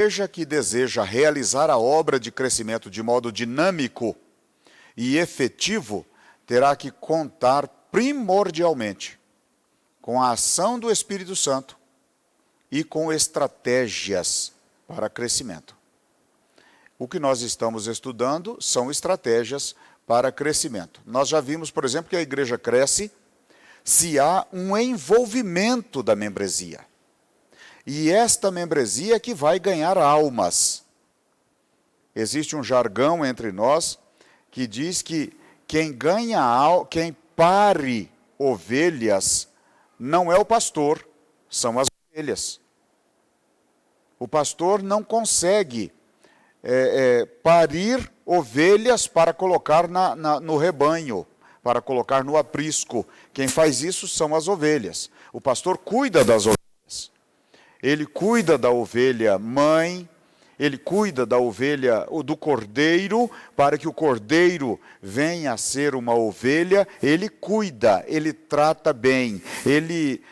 igreja que deseja realizar a obra de crescimento de modo dinâmico e efetivo terá que contar primordialmente com a ação do Espírito Santo e com estratégias para crescimento. O que nós estamos estudando são estratégias para crescimento. Nós já vimos, por exemplo, que a igreja cresce se há um envolvimento da membresia. E esta membresia é que vai ganhar almas. Existe um jargão entre nós que diz que quem pare ovelhas não é o pastor, são as ovelhas. O pastor não consegue parir ovelhas para colocar no rebanho, para colocar no aprisco. Quem faz isso são as ovelhas. O pastor cuida das ovelhas. Ele cuida da ovelha mãe, ele cuida da ovelha, do cordeiro, para que o cordeiro venha a ser uma ovelha, ele cuida, ele trata bem, ele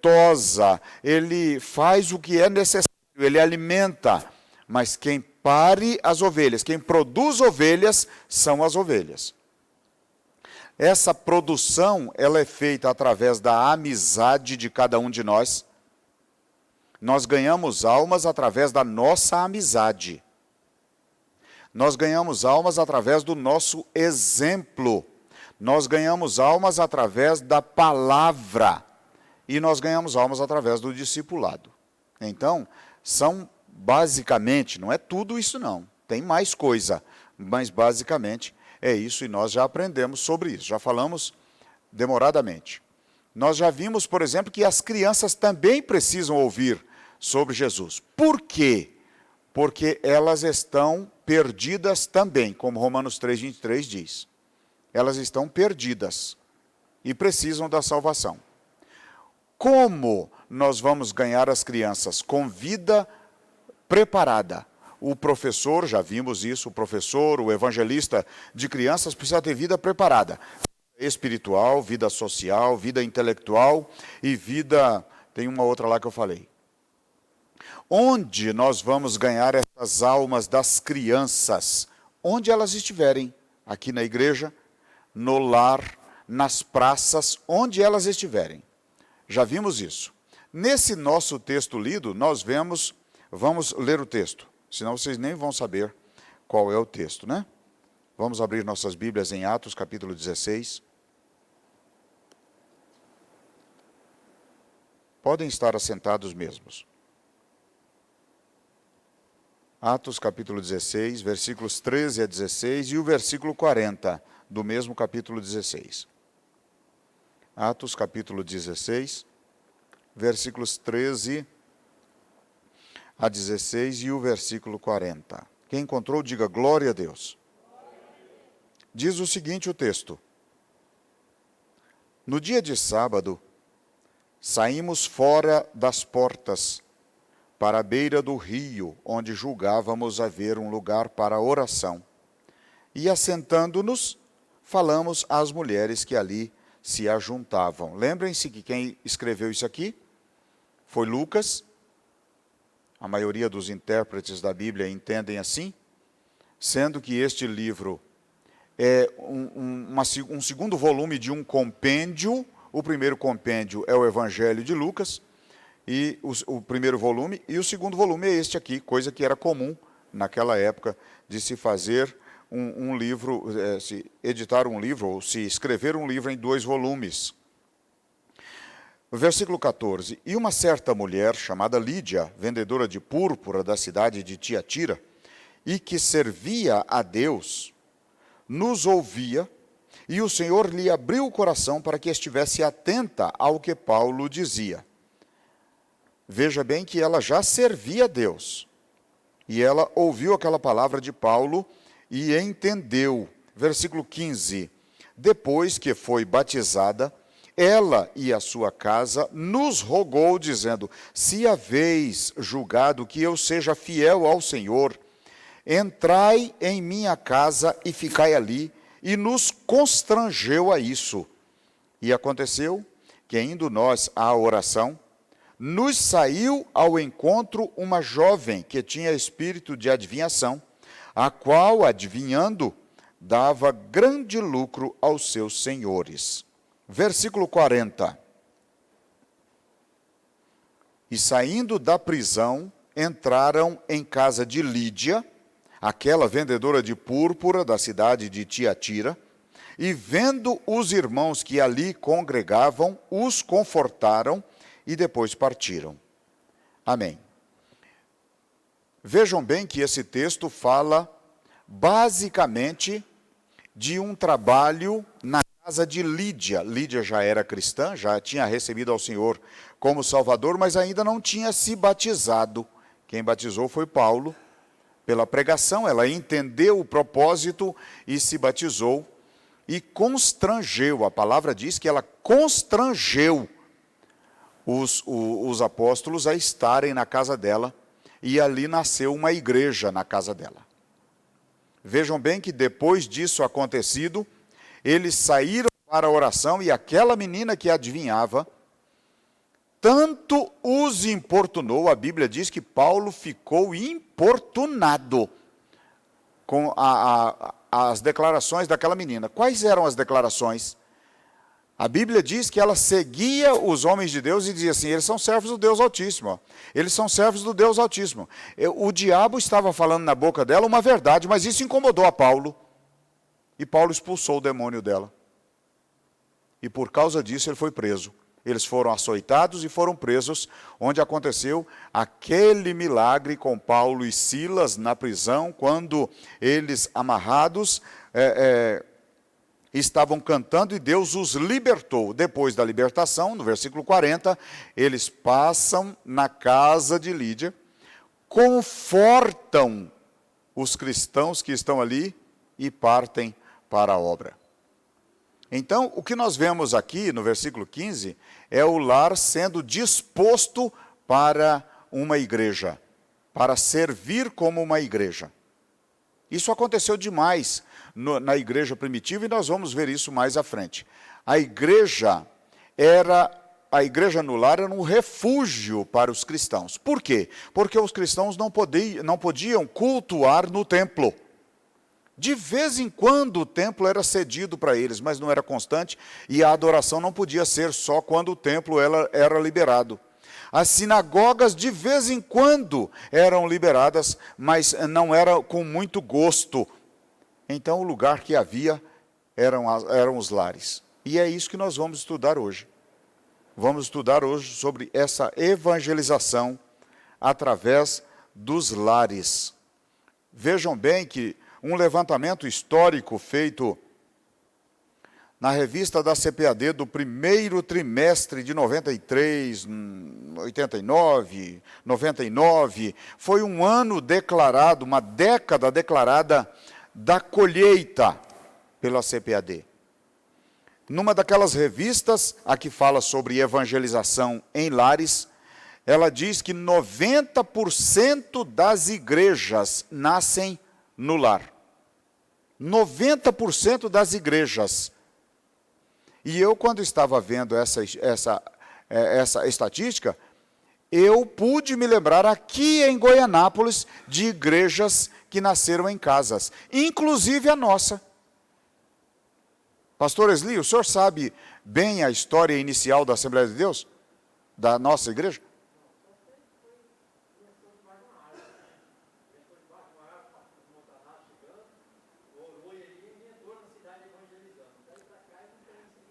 tosa, ele faz o que é necessário, ele alimenta. Mas quem pare as ovelhas, quem produz ovelhas, são as ovelhas. Essa produção, ela é feita através da amizade de cada um de nós. Nós ganhamos almas através da nossa amizade. Nós ganhamos almas através do nosso exemplo. Nós ganhamos almas através da palavra. E nós ganhamos almas através do discipulado. Então, são basicamente, não é tudo isso não, tem mais coisa, mas basicamente é isso e nós já aprendemos sobre isso, já falamos demoradamente. Nós já vimos, por exemplo, que as crianças também precisam ouvir sobre Jesus. Por quê? Porque elas estão perdidas também, como Romanos 3:23 diz. Elas estão perdidas e precisam da salvação. Como nós vamos ganhar as crianças? Com vida preparada. O professor, já vimos isso, o professor, o evangelista de crianças precisa ter vida preparada. Espiritual, vida social, vida intelectual e vida... Tem uma outra lá que eu falei. Onde nós vamos ganhar essas almas das crianças? Onde elas estiverem. Aqui na igreja, no lar, nas praças, onde elas estiverem. Já vimos isso. Nesse nosso texto lido, nós vemos... Vamos ler o texto, senão vocês nem vão saber qual é o texto, né? Vamos abrir nossas Bíblias em Atos, capítulo 16. Podem estar assentados mesmos. Atos, capítulo 16, versículos 13 a 16 e o versículo 40 do mesmo capítulo 16. Atos, capítulo 16, versículos 13 a 16 e o versículo 40. Quem encontrou, diga glória a Deus. Diz o seguinte o texto. No dia de sábado, saímos fora das portas, para a beira do rio, onde julgávamos haver um lugar para oração. E assentando-nos, falamos às mulheres que ali se ajuntavam. Lembrem-se que quem escreveu isso aqui foi Lucas. A maioria dos intérpretes da Bíblia entendem assim, sendo que este livro é um segundo volume de um compêndio. O primeiro compêndio é o Evangelho de Lucas, e o primeiro volume, e o segundo volume é este aqui, coisa que era comum naquela época de se fazer um livro, se editar um livro, ou se escrever um livro em 2 volumes. Versículo 14. E uma certa mulher, chamada Lídia, vendedora de púrpura da cidade de Tiatira, e que servia a Deus, nos ouvia, e o Senhor lhe abriu o coração para que estivesse atenta ao que Paulo dizia. Veja bem que ela já servia a Deus, e ela ouviu aquela palavra de Paulo e entendeu. Versículo 15. Depois que foi batizada, ela e a sua casa nos rogou, dizendo, se haveis julgado que eu seja fiel ao Senhor, entrai em minha casa e ficai ali, e nos constrangeu a isso. E aconteceu que, indo nós à oração, nos saiu ao encontro uma jovem que tinha espírito de adivinhação, a qual, adivinhando, dava grande lucro aos seus senhores. Versículo 40. E saindo da prisão, entraram em casa de Lídia, aquela vendedora de púrpura da cidade de Tiatira, e vendo os irmãos que ali congregavam, os confortaram e depois partiram. Amém. Vejam bem que esse texto fala basicamente de um trabalho na casa de Lídia. Lídia já era cristã, já tinha recebido ao Senhor como Salvador, mas ainda não tinha se batizado. Quem batizou foi Paulo. Pela pregação, ela entendeu o propósito e se batizou. E constrangeu, a palavra diz que ela constrangeu os apóstolos a estarem na casa dela, e ali nasceu uma igreja na casa dela. Vejam bem que depois disso acontecido, eles saíram para a oração, e aquela menina que adivinhava, tanto os importunou, a Bíblia diz que Paulo ficou importunado com as declarações daquela menina. Quais eram as declarações? A Bíblia diz que ela seguia os homens de Deus e dizia assim: eles são servos do Deus Altíssimo. Eles são servos do Deus Altíssimo. O diabo estava falando na boca dela uma verdade, mas isso incomodou a Paulo. E Paulo expulsou o demônio dela. E por causa disso ele foi preso. Eles foram açoitados e foram presos, onde aconteceu aquele milagre com Paulo e Silas na prisão, quando eles, amarrados, estavam cantando e Deus os libertou. Depois da libertação, no versículo 40, eles passam na casa de Lídia, confortam os cristãos que estão ali e partem para a obra. Então, o que nós vemos aqui no versículo 15 é o lar sendo disposto para uma igreja, para servir como uma igreja. Isso aconteceu demais na igreja primitiva e nós vamos ver isso mais à frente. A igreja no lar era um refúgio para os cristãos. Por quê? Porque os cristãos não podiam cultuar no templo. De vez em quando o templo era cedido para eles, mas não era constante, e a adoração não podia ser só quando o templo era liberado. As sinagogas de vez em quando eram liberadas, mas não era com muito gosto. Então o lugar que havia eram os lares. E é isso que nós vamos estudar hoje. Vamos estudar hoje sobre essa evangelização através dos lares. Vejam bem que um levantamento histórico feito na revista da CPAD do primeiro trimestre de 93, 89, 99, foi um ano declarado, uma década declarada da colheita pela CPAD. Numa daquelas revistas, a que fala sobre evangelização em lares, ela diz que 90% das igrejas nascem no lar. 90% das igrejas. E eu, quando estava vendo essa estatística, eu pude me lembrar aqui em Goianápolis de igrejas que nasceram em casas, inclusive a nossa. Pastor Esli, o senhor sabe bem a história inicial da Assembleia de Deus? Da nossa igreja?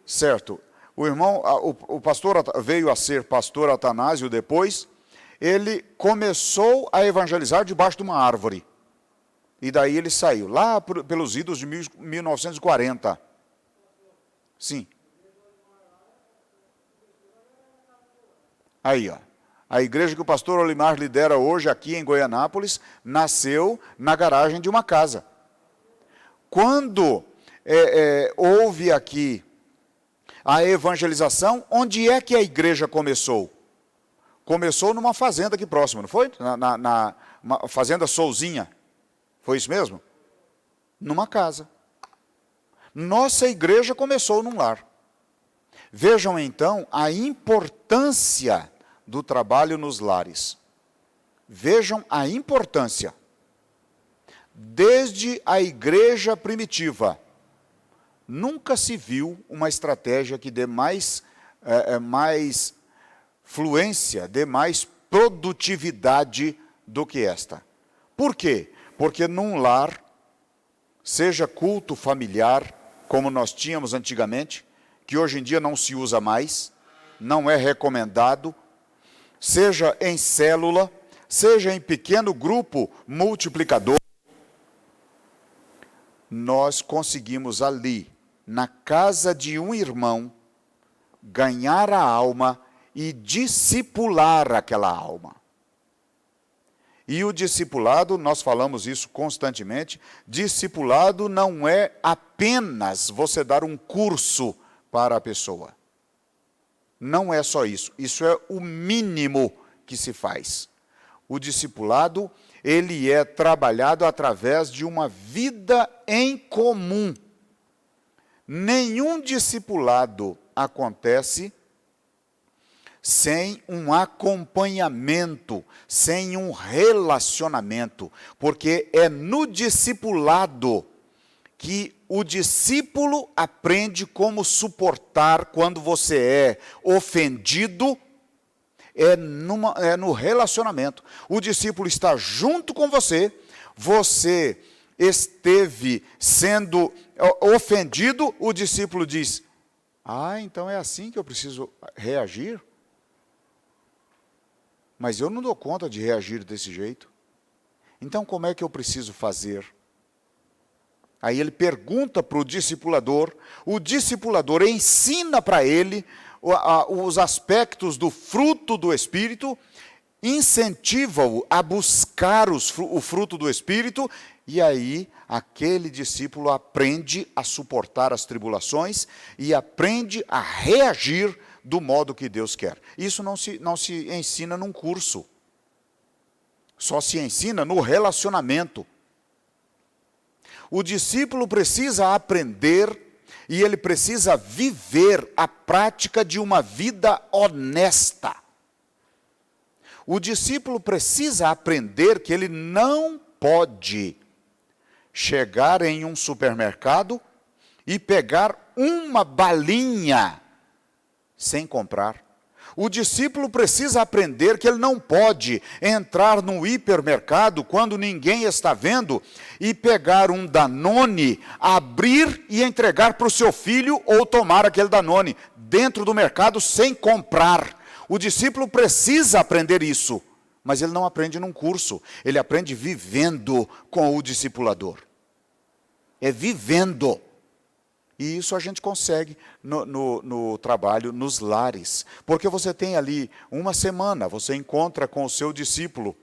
Certo. O irmão, o pastor veio a ser pastor Atanásio depois. Ele começou a evangelizar debaixo de uma árvore. E daí ele saiu, lá pelos idos de 1940. Sim. Aí, ó. A igreja que o pastor Olimar lidera hoje aqui em Goianápolis nasceu na garagem de uma casa. Quando houve aqui a evangelização, onde é que a igreja começou? Começou numa fazenda aqui próxima, não foi? Na fazenda Souzinha. Foi isso mesmo? Numa casa. Nossa igreja começou num lar. Vejam então a importância do trabalho nos lares. Vejam a importância. Desde a igreja primitiva, nunca se viu uma estratégia que dê mais fluência, dê mais produtividade do que esta. Por quê? Porque num lar, seja culto familiar, como nós tínhamos antigamente, que hoje em dia não se usa mais, não é recomendado, seja em célula, seja em pequeno grupo multiplicador, nós conseguimos ali, na casa de um irmão, ganhar a alma e discipular aquela alma. E o discipulado, nós falamos isso constantemente, discipulado não é apenas você dar um curso para a pessoa. Não é só isso, isso é o mínimo que se faz. O discipulado, ele é trabalhado através de uma vida em comum. Nenhum discipulado acontece sem um acompanhamento, sem um relacionamento, porque é no discipulado que o discípulo aprende como suportar quando você é ofendido, é no relacionamento. O discípulo está junto com você, você esteve sendo ofendido, o discípulo diz, então é assim que eu preciso reagir? Mas eu não dou conta de reagir desse jeito. Então como é que eu preciso fazer? Aí ele pergunta para o discipulador ensina para ele os aspectos do fruto do Espírito, incentiva-o a buscar o fruto do Espírito, e aí aquele discípulo aprende a suportar as tribulações e aprende a reagir do modo que Deus quer. Isso não se ensina num curso, só se ensina no relacionamento. O discípulo precisa aprender e ele precisa viver a prática de uma vida honesta. O discípulo precisa aprender que ele não pode chegar em um supermercado e pegar uma balinha sem comprar. O discípulo precisa aprender que ele não pode entrar no hipermercado quando ninguém está vendo e pegar um Danone, abrir e entregar para o seu filho ou tomar aquele Danone dentro do mercado sem comprar. O discípulo precisa aprender isso, mas ele não aprende num curso, ele aprende vivendo com o discipulador. É vivendo. E isso a gente consegue no trabalho, nos lares. Porque você tem ali uma semana, você encontra com o seu discípulo.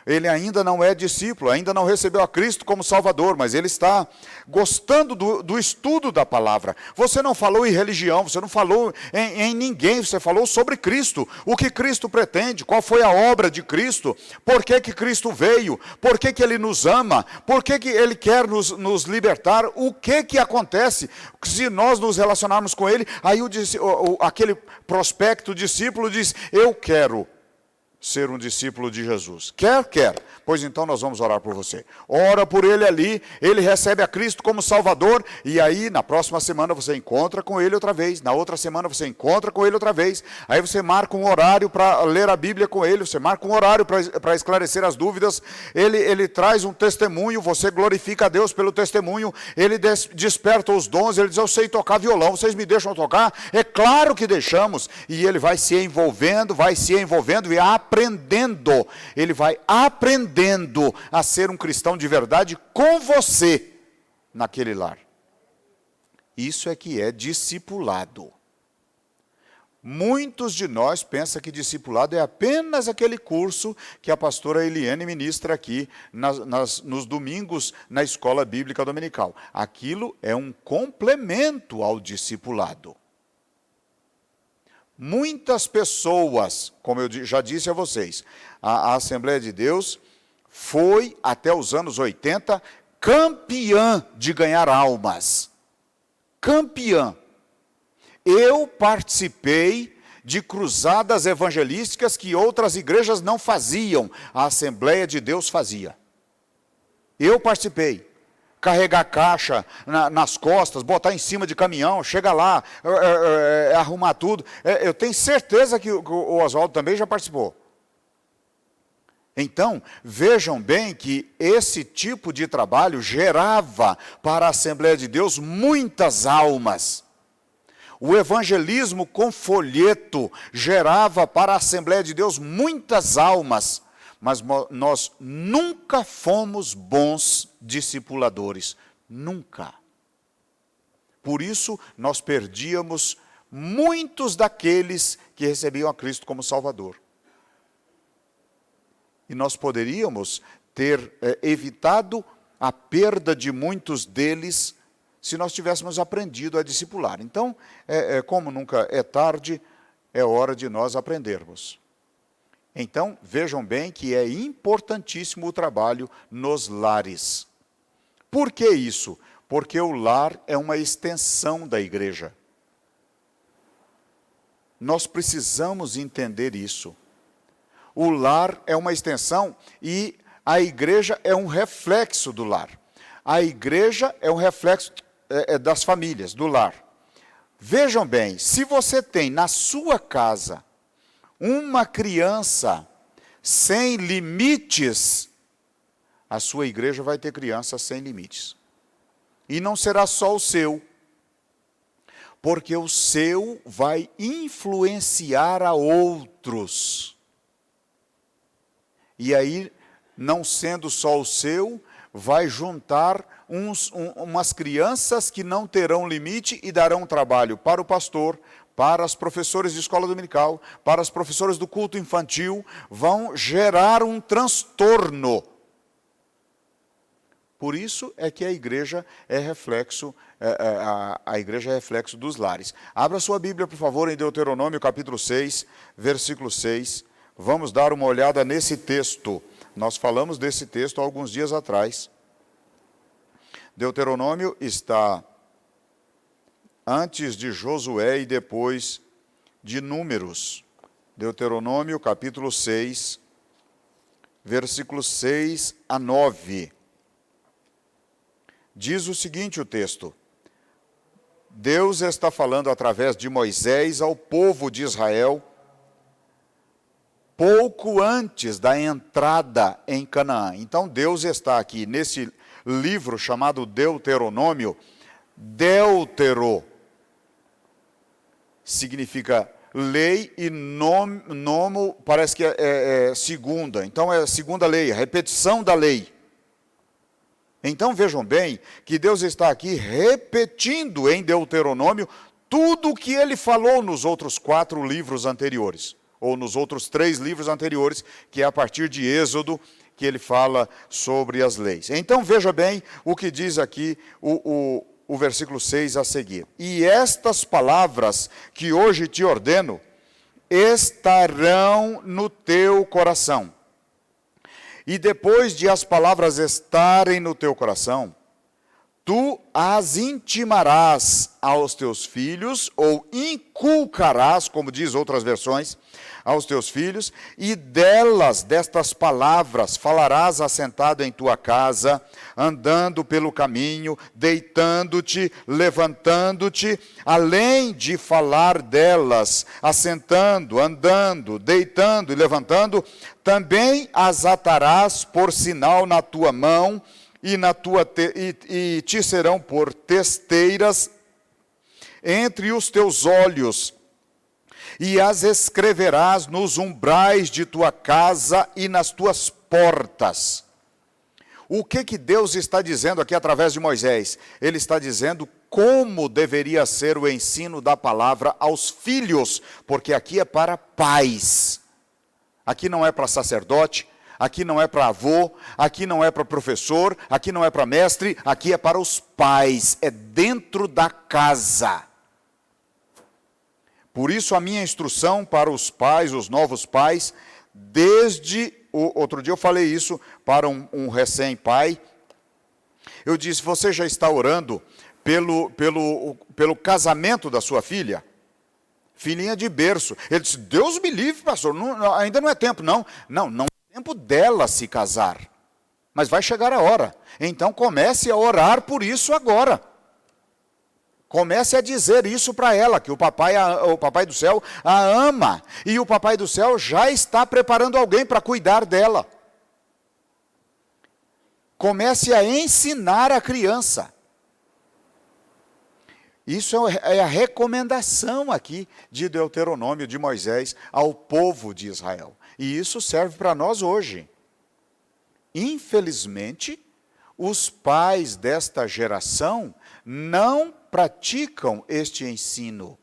Ele ainda não é discípulo, ainda não recebeu a Cristo como Salvador, mas ele está gostando do estudo da palavra. Você não falou em religião, você não falou em ninguém, você falou sobre Cristo. O que Cristo pretende, qual foi a obra de Cristo, por que Cristo veio, por que Ele nos ama, por que Ele quer nos libertar, o que acontece se nós nos relacionarmos com Ele. Aí aquele prospecto discípulo diz, eu quero ser um discípulo de Jesus. Quer? Pois então nós vamos orar por você. Ora por ele ali, ele recebe a Cristo como Salvador, e aí na próxima semana você encontra com ele outra vez, na outra semana você encontra com ele outra vez, aí você marca um horário para ler a Bíblia com ele, você marca um horário para esclarecer as dúvidas, ele traz um testemunho, você glorifica a Deus pelo testemunho, ele desperta os dons, ele diz, eu sei tocar violão, vocês me deixam tocar? É claro que deixamos, e ele vai se envolvendo e aprendendo, ele vai aprendendo a ser um cristão de verdade com você naquele lar. Isso é que é discipulado. Muitos de nós pensam que discipulado é apenas aquele curso que a pastora Eliane ministra aqui nos domingos na escola bíblica dominical. Aquilo é um complemento ao discipulado. Muitas pessoas, como eu já disse a vocês, a Assembleia de Deus foi, até os anos 80, campeã de ganhar almas. Campeã. Eu participei de cruzadas evangelísticas que outras igrejas não faziam, a Assembleia de Deus fazia. Eu participei. Carregar caixa nas costas, botar em cima de caminhão, chega lá, arrumar tudo. Eu tenho certeza que o Oswaldo também já participou. Então, vejam bem que esse tipo de trabalho gerava para a Assembleia de Deus muitas almas. O evangelismo com folheto gerava para a Assembleia de Deus muitas almas. Mas nós nunca fomos bons discipuladores. Nunca. Por isso, nós perdíamos muitos daqueles que recebiam a Cristo como Salvador. E nós poderíamos ter evitado a perda de muitos deles se nós tivéssemos aprendido a discipular. Então, como nunca é tarde, é hora de nós aprendermos. Então, vejam bem que é importantíssimo o trabalho nos lares. Por que isso? Porque o lar é uma extensão da igreja. Nós precisamos entender isso. O lar é uma extensão e a igreja é um reflexo do lar. A igreja é um reflexo das famílias, do lar. Vejam bem, se você tem na sua casa uma criança sem limites, a sua igreja vai ter crianças sem limites. E não será só o seu, porque o seu vai influenciar a outros. E aí, não sendo só o seu, vai juntar umas crianças que não terão limite e darão trabalho para o pastor, para as professoras de escola dominical, para as professoras do culto infantil, vão gerar um transtorno. Por isso é que a igreja é reflexo, a igreja é reflexo dos lares. Abra sua Bíblia, por favor, em Deuteronômio capítulo 6, versículo 6. Vamos dar uma olhada nesse texto. Nós falamos desse texto há alguns dias atrás. Deuteronômio está antes de Josué e depois de Números. Deuteronômio capítulo 6, versículos 6 a 9. Diz o seguinte o texto: Deus está falando através de Moisés ao povo de Israel, pouco antes da entrada em Canaã. Então Deus está aqui nesse livro chamado Deuteronômio. Deutero significa lei e nomo parece que é segunda. Então é a segunda lei, a repetição da lei. Então vejam bem que Deus está aqui repetindo em Deuteronômio tudo o que ele falou nos outros 4 livros anteriores, ou nos outros 3 livros anteriores, que é a partir de Êxodo que ele fala sobre as leis. Então veja bem o que diz aqui o versículo 6 a seguir. E estas palavras que hoje te ordeno estarão no teu coração. E depois de as palavras estarem no teu coração, tu as intimarás aos teus filhos, ou inculcarás, como diz outras versões, aos teus filhos, e destas palavras, falarás assentado em tua casa, andando pelo caminho, deitando-te, levantando-te, além de falar delas, assentando, andando, deitando e levantando, também as atarás por sinal na tua mão, e te serão por testeiras entre os teus olhos, e as escreverás nos umbrais de tua casa e nas tuas portas. O que Deus está dizendo aqui através de Moisés? Ele está dizendo como deveria ser o ensino da palavra aos filhos, porque aqui é para pais, aqui não é para sacerdote, aqui não é para avô, aqui não é para professor, aqui não é para mestre, aqui é para os pais, é dentro da casa. Por isso a minha instrução para os pais, os novos pais, outro dia eu falei isso para um recém-pai, eu disse: você já está orando pelo casamento da sua filha? filhinha de berço. Ele disse, Deus me livre, pastor, ainda não é tempo, não. Não é tempo dela se casar. Mas vai chegar a hora. Então comece a orar por isso agora. Comece a dizer isso para ela, que o papai do céu a ama. E o papai do céu já está preparando alguém para cuidar dela. Comece a ensinar a criança. Isso é a recomendação aqui de Deuteronômio, de Moisés, ao povo de Israel. E isso serve para nós hoje. Infelizmente, os pais desta geração não praticam este ensino.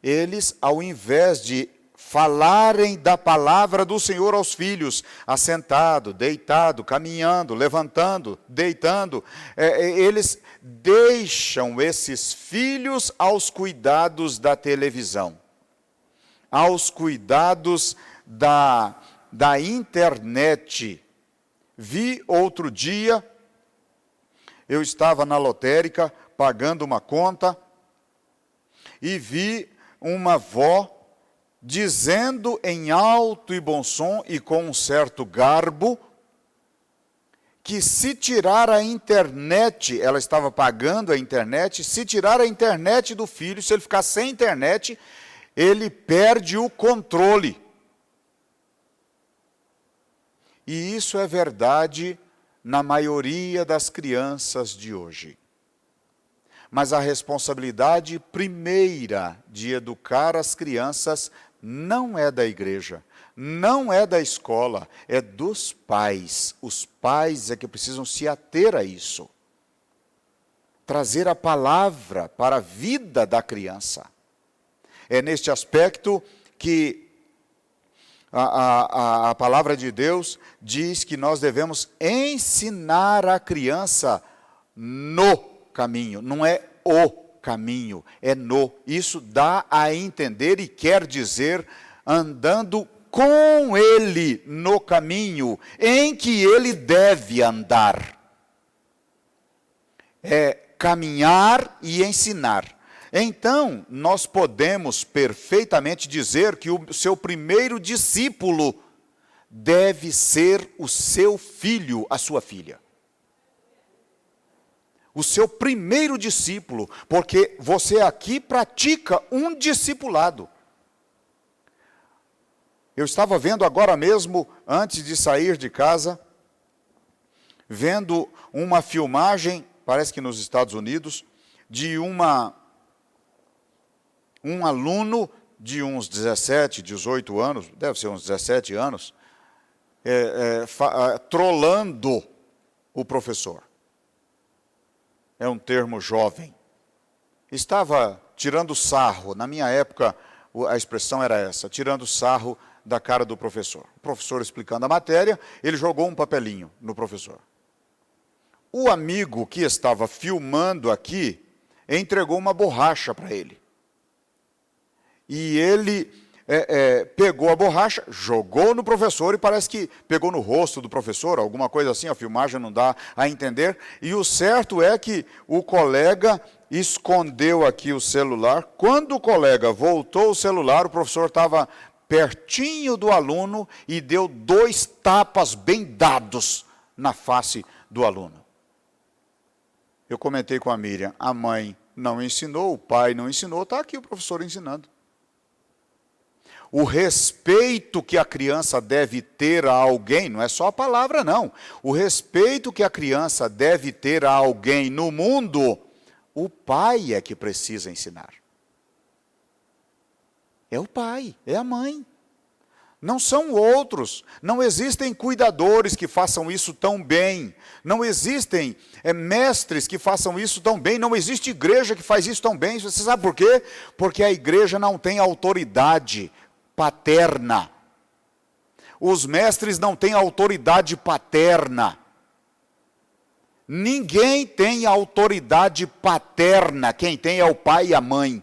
Eles, ao invés de falarem da palavra do Senhor aos filhos, assentado, deitado, caminhando, levantando, deitando, eles deixam esses filhos aos cuidados da televisão, aos cuidados da internet. Vi outro dia, eu estava na lotérica pagando uma conta e vi uma avó dizendo em alto e bom som e com um certo garbo que se tirar a internet, ela estava pagando a internet, se tirar a internet do filho, se ele ficar sem internet, ele perde o controle. E isso é verdade na maioria das crianças de hoje. Mas a responsabilidade primeira de educar as crianças não é da igreja, não é da escola, é dos pais. Os pais é que precisam se ater a isso. Trazer a palavra para a vida da criança. É neste aspecto que a palavra de Deus diz que nós devemos ensinar a criança no caminho, não é o caminho, é no. Isso dá a entender e quer dizer andando com ele no caminho em que ele deve andar. É caminhar e ensinar. Então, nós podemos perfeitamente dizer que o seu primeiro discípulo deve ser o seu filho, a sua filha. O seu primeiro discípulo, porque você aqui pratica um discipulado. Eu estava vendo agora mesmo, antes de sair de casa, vendo uma filmagem, parece que nos Estados Unidos, de um aluno de uns 17, 18 anos, deve ser uns 17 anos, trolando o professor. É um termo jovem. Estava tirando sarro, na minha época a expressão era essa, tirando sarro da cara do professor. O professor explicando a matéria, ele jogou um papelinho no professor. O amigo que estava filmando aqui, entregou uma borracha para ele. E ele pegou a borracha, jogou no professor e parece que pegou no rosto do professor, alguma coisa assim, a filmagem não dá a entender. E o certo é que o colega escondeu aqui o celular. Quando o colega voltou o celular, o professor estava pertinho do aluno e deu 2 tapas bem dados na face do aluno. Eu comentei com a Miriam, a mãe não ensinou, o pai não ensinou, está aqui o professor ensinando. O respeito que a criança deve ter a alguém, não é só a palavra não, o respeito que a criança deve ter a alguém no mundo, o pai é que precisa ensinar. É o pai, é a mãe. Não são outros, não existem cuidadores que façam isso tão bem, não existem mestres que façam isso tão bem, não existe igreja que faz isso tão bem. Você sabe por quê? Porque a igreja não tem autoridade paterna. Os mestres não têm autoridade paterna. Ninguém tem autoridade paterna, quem tem é o pai e a mãe.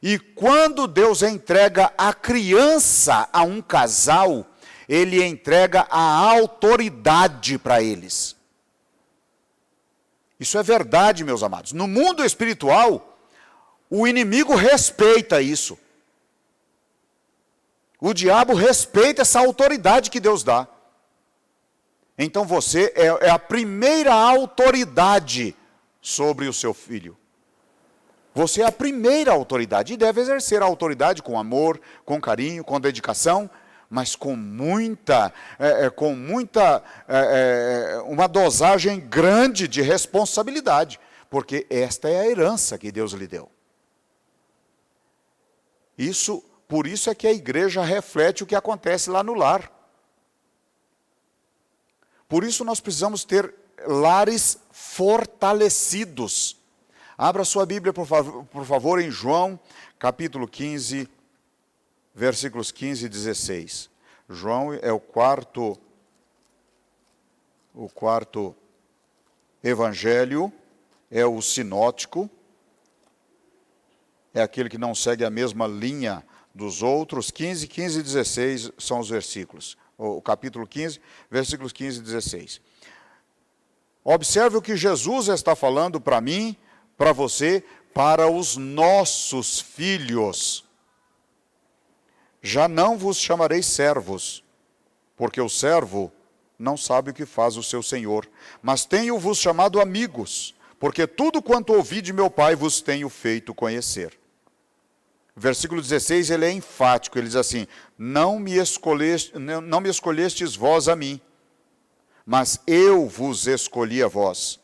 E quando Deus entrega a criança a um casal, Ele entrega a autoridade para eles. Isso é verdade, meus amados. No mundo espiritual, O inimigo respeita isso. O diabo respeita essa autoridade que Deus dá. Então você é a primeira autoridade sobre o seu filho. Você é a primeira autoridade e deve exercer a autoridade com amor, com carinho, com dedicação, mas com uma dosagem grande de responsabilidade, porque esta é a herança que Deus lhe deu. Por isso é que a igreja reflete o que acontece lá no lar. Por isso nós precisamos ter lares fortalecidos. Abra sua Bíblia, por favor, em João, capítulo 15, versículos 15 e 16. João é o quarto evangelho, é o sinótico, é aquele que não segue a mesma linha dos outros. 15 e 16 são os versículos. O capítulo 15, versículos 15 e 16. Observe o que Jesus está falando para mim, para você, para os nossos filhos. Já não vos chamarei servos, porque o servo não sabe o que faz o seu senhor, mas tenho-vos chamado amigos, porque tudo quanto ouvi de meu Pai vos tenho feito conhecer. Versículo 16, ele é enfático, ele diz assim: não me escolhestes vós a mim, mas eu vos escolhi a vós,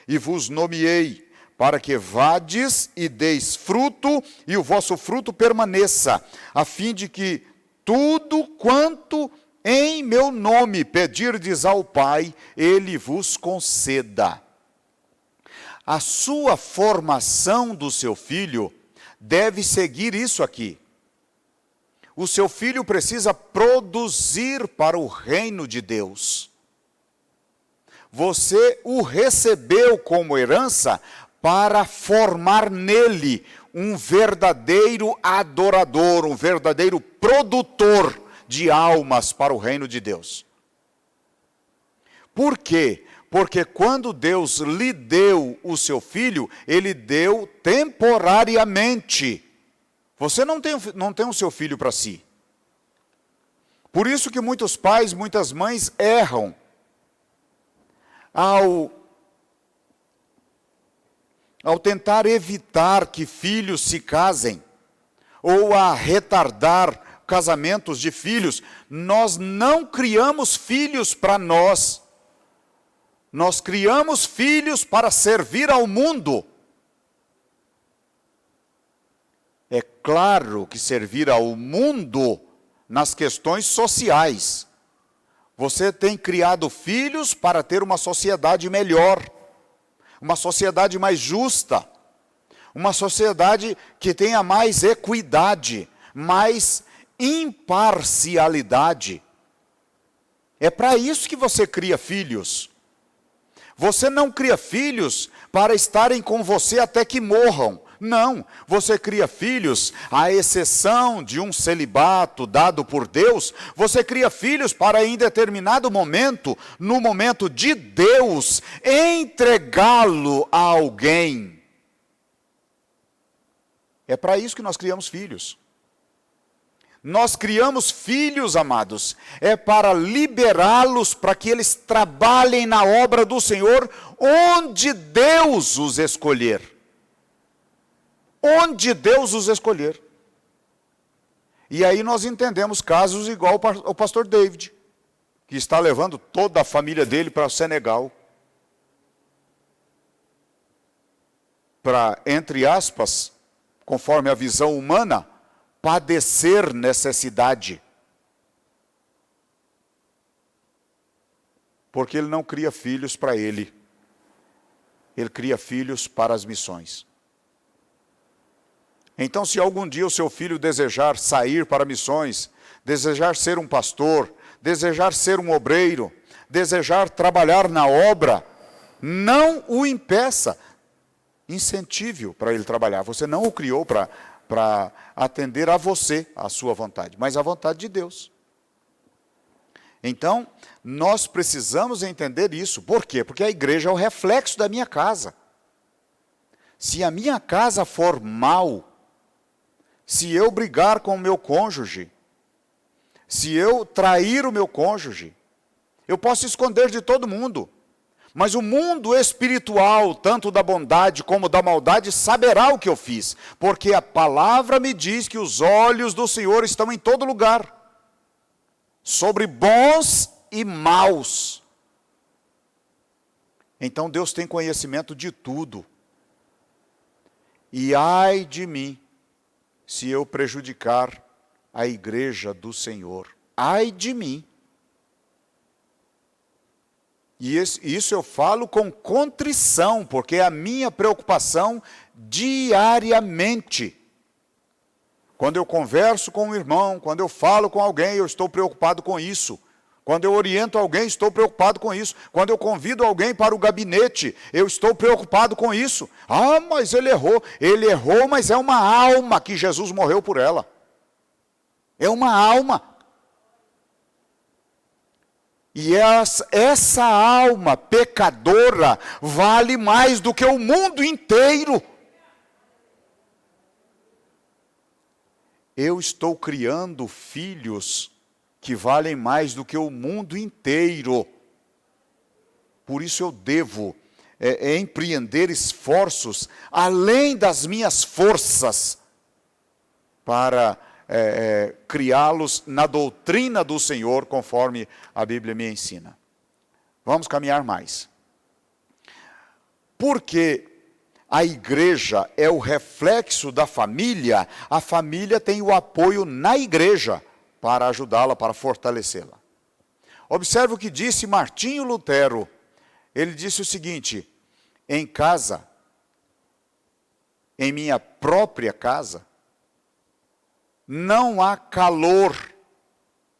e vos nomeei, para que vades e deis fruto, e o vosso fruto permaneça, a fim de que tudo quanto em meu nome pedirdes ao Pai, Ele vos conceda. A sua formação do seu filho deve seguir isso aqui. O seu filho precisa produzir para o reino de Deus. Você o recebeu como herança para formar nele um verdadeiro adorador, um verdadeiro produtor de almas para o reino de Deus. Por quê? Porque quando Deus lhe deu o seu filho, Ele deu temporariamente. Você não tem o seu filho para si. Por isso que muitos pais, muitas mães erram ao tentar evitar que filhos se casem, ou a retardar casamentos de filhos. Nós não criamos filhos para nós. Nós criamos filhos para servir ao mundo. É claro que servir ao mundo nas questões sociais. Você tem criado filhos para ter uma sociedade melhor, uma sociedade mais justa, uma sociedade que tenha mais equidade, mais imparcialidade. É para isso que você cria filhos. Você não cria filhos para estarem com você até que morram. Não, você cria filhos, à exceção de um celibato dado por Deus, você cria filhos para em determinado momento, no momento de Deus, entregá-lo a alguém. É para isso que nós criamos filhos. Nós criamos filhos, amados, é para liberá-los, para que eles trabalhem na obra do Senhor, onde Deus os escolher. Onde Deus os escolher. E aí nós entendemos casos igual o pastor David, que está levando toda a família dele para o Senegal, para, entre aspas, conforme a visão humana, padecer necessidade. Porque ele não cria filhos para ele. Ele cria filhos para as missões. Então, se algum dia o seu filho desejar sair para missões, desejar ser um pastor, desejar ser um obreiro, desejar trabalhar na obra, não o impeça. Incentive-o para ele trabalhar. Você não o criou para atender a você, a sua vontade, mas a vontade de Deus. Então, nós precisamos entender isso. Por quê? Porque a igreja é o reflexo da minha casa. Se a minha casa for mal, se eu brigar com o meu cônjuge, se eu trair o meu cônjuge, eu posso esconder de todo mundo. Mas o mundo espiritual, tanto da bondade como da maldade, saberá o que eu fiz. Porque a palavra me diz que os olhos do Senhor estão em todo lugar, sobre bons e maus. Então Deus tem conhecimento de tudo. E ai de mim, se eu prejudicar a igreja do Senhor. Ai de mim. E isso eu falo com contrição, porque é a minha preocupação diariamente. Quando eu converso com um irmão, quando eu falo com alguém, eu estou preocupado com isso. Quando eu oriento alguém, estou preocupado com isso. Quando eu convido alguém para o gabinete, eu estou preocupado com isso. Ah, mas ele errou. Ele errou, mas é uma alma que Jesus morreu por ela. É uma alma. E essa alma pecadora vale mais do que o mundo inteiro. Eu estou criando filhos que valem mais do que o mundo inteiro. Por isso eu devo empreender esforços além das minhas forças para criá-los na doutrina do Senhor, conforme a Bíblia me ensina. Vamos caminhar mais. Porque a igreja é o reflexo da família, a família tem o apoio na igreja para ajudá-la, para fortalecê-la. Observe o que disse Martinho Lutero. Ele disse o seguinte: em casa, em minha própria casa, não há calor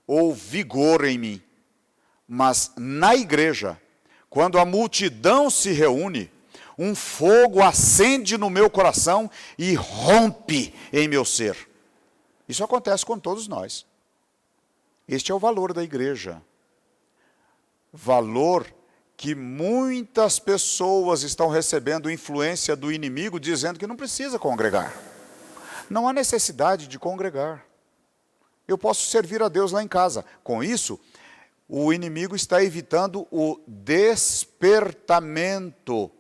ou vigor em mim, mas na igreja, quando a multidão se reúne, um fogo acende no meu coração e rompe em meu ser. Isso acontece com todos nós. Este é o valor da igreja. Valor que muitas pessoas estão recebendo influência do inimigo, dizendo que não precisa congregar. Não há necessidade de congregar. Eu posso servir a Deus lá em casa. Com isso, o inimigo está evitando o despertamento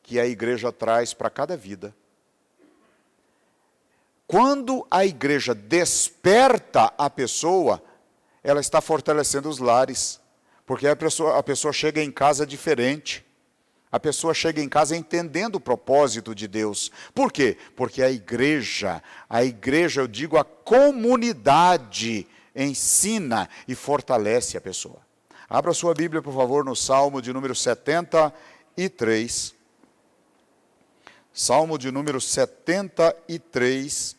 que a igreja traz para cada vida. Quando a igreja desperta a pessoa, ela está fortalecendo os lares. Porque a pessoa chega em casa diferente. A pessoa chega em casa entendendo o propósito de Deus. Por quê? Porque a igreja, eu digo a comunidade, ensina e fortalece a pessoa. Abra sua Bíblia, por favor, no Salmo de número 73. Salmo de número 73,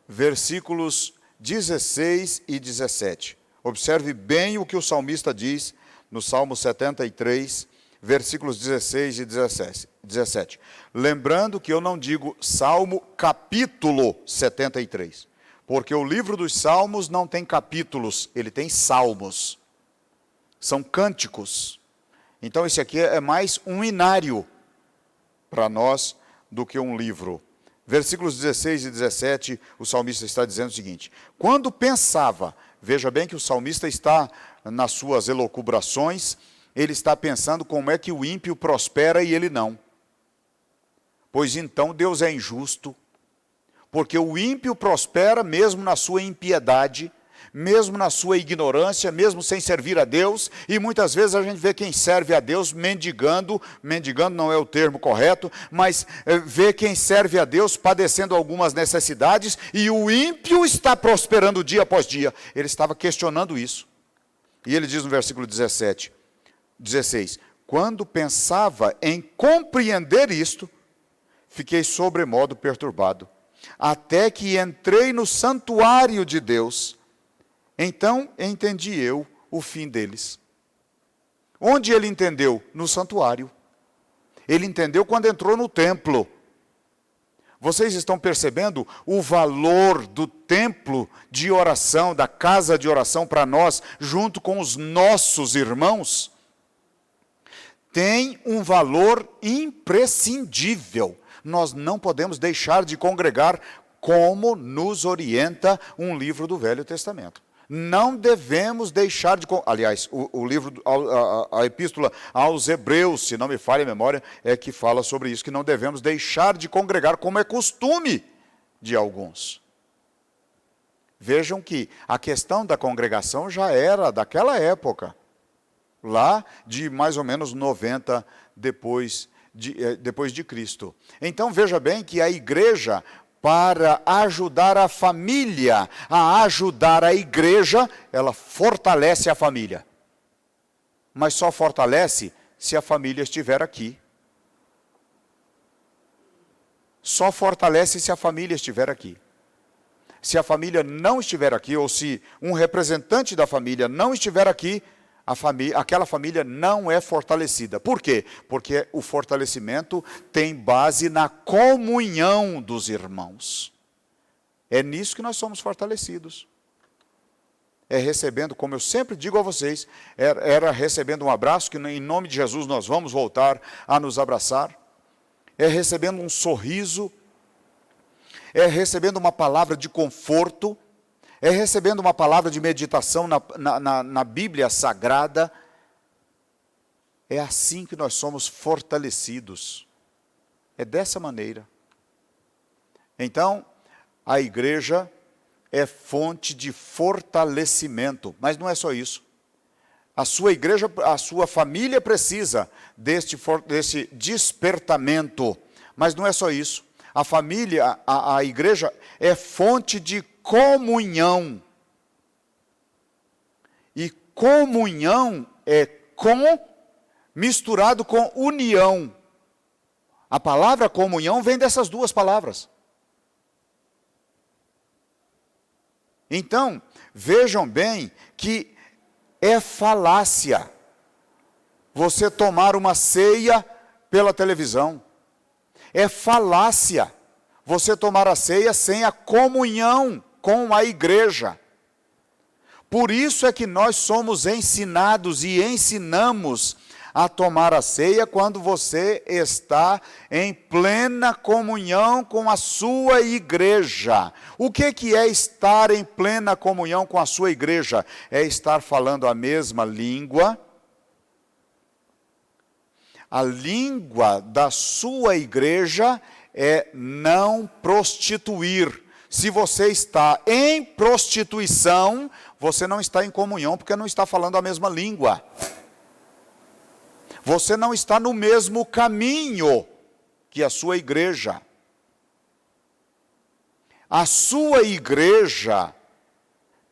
versículos 16 e 17. Observe bem o que o salmista diz no Salmo 73, versículos 16 e 17. Lembrando que eu não digo Salmo capítulo 73, porque o livro dos Salmos não tem capítulos, ele tem salmos. São cânticos. Então esse aqui é mais um inário para nós do que um livro. Versículos 16 e 17, o salmista está dizendo o seguinte: quando pensava, veja bem que o salmista está nas suas elucubrações, ele está pensando como é que o ímpio prospera e ele não. Pois então Deus é injusto, porque o ímpio prospera mesmo na sua impiedade, mesmo na sua ignorância, mesmo sem servir a Deus, e muitas vezes a gente vê quem serve a Deus mendigando não é o termo correto, mas vê quem serve a Deus padecendo algumas necessidades, e o ímpio está prosperando dia após dia. Ele estava questionando isso. E ele diz no versículo 16, quando pensava em compreender isto, fiquei sobremodo perturbado, até que entrei no santuário de Deus. Então entendi eu o fim deles. Onde ele entendeu? No santuário. Ele entendeu quando entrou no templo. Vocês estão percebendo o valor do templo de oração, da casa de oração para nós, junto com os nossos irmãos? tem um valor imprescindível. Nós não podemos deixar de congregar como nos orienta um livro do Velho Testamento. Não devemos deixar de... Aliás, o livro, a epístola aos Hebreus, se não me falha a memória, é que fala sobre isso, que não devemos deixar de congregar como é costume de alguns. Vejam que a questão da congregação já era daquela época, lá de mais ou menos 90 depois de Cristo. Então veja bem que a igreja, para ajudar a família a ajudar a igreja, ela fortalece a família. Mas só fortalece se a família estiver aqui. Só fortalece se a família estiver aqui. Se a família não estiver aqui, ou se um representante da família não estiver aqui, aquela família não é fortalecida. Por quê? Porque o fortalecimento tem base na comunhão dos irmãos. É nisso que nós somos fortalecidos. É recebendo, como eu sempre digo a vocês, era recebendo um abraço, que em nome de Jesus nós vamos voltar a nos abraçar. É recebendo um sorriso, é recebendo uma palavra de conforto, é recebendo uma palavra de meditação na Bíblia Sagrada. É assim que nós somos fortalecidos. É dessa maneira. Então, a igreja é fonte de fortalecimento. Mas não é só isso. A sua igreja, a sua família precisa desse despertamento. Mas não é só isso. A família, a igreja é fonte de comunhão. E comunhão é misturado com união. A palavra comunhão vem dessas duas palavras. Então, vejam bem que é falácia você tomar uma ceia pela televisão. É falácia você tomar a ceia sem a comunhão com a igreja. Por isso é que nós somos ensinados e ensinamos a tomar a ceia quando você está em plena comunhão com a sua igreja. O que é estar em plena comunhão com a sua igreja? É estar falando a mesma língua. A língua da sua igreja é não prostituir. Se você está em prostituição, você não está em comunhão, porque não está falando a mesma língua. Você não está no mesmo caminho que a sua igreja. A sua igreja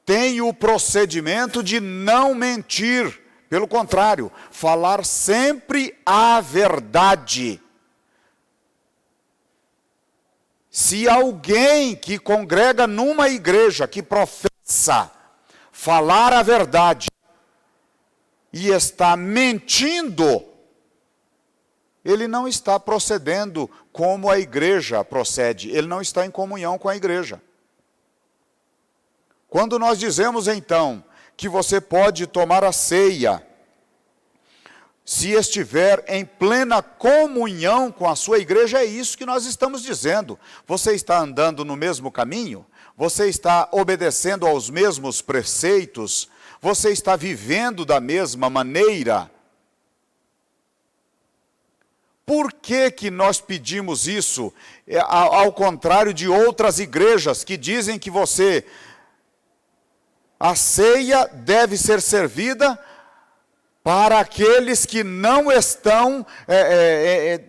tem o procedimento de não mentir. Pelo contrário, falar sempre a verdade. Se alguém que congrega numa igreja, que professa falar a verdade, e está mentindo, ele não está procedendo como a igreja procede, ele não está em comunhão com a igreja. Quando nós dizemos então que você pode tomar a ceia, se estiver em plena comunhão com a sua igreja, é isso que nós estamos dizendo. Você está andando no mesmo caminho? Você está obedecendo aos mesmos preceitos? Você está vivendo da mesma maneira? Por que nós pedimos isso? Ao contrário de outras igrejas que dizem que a ceia deve ser servida para aqueles que não estão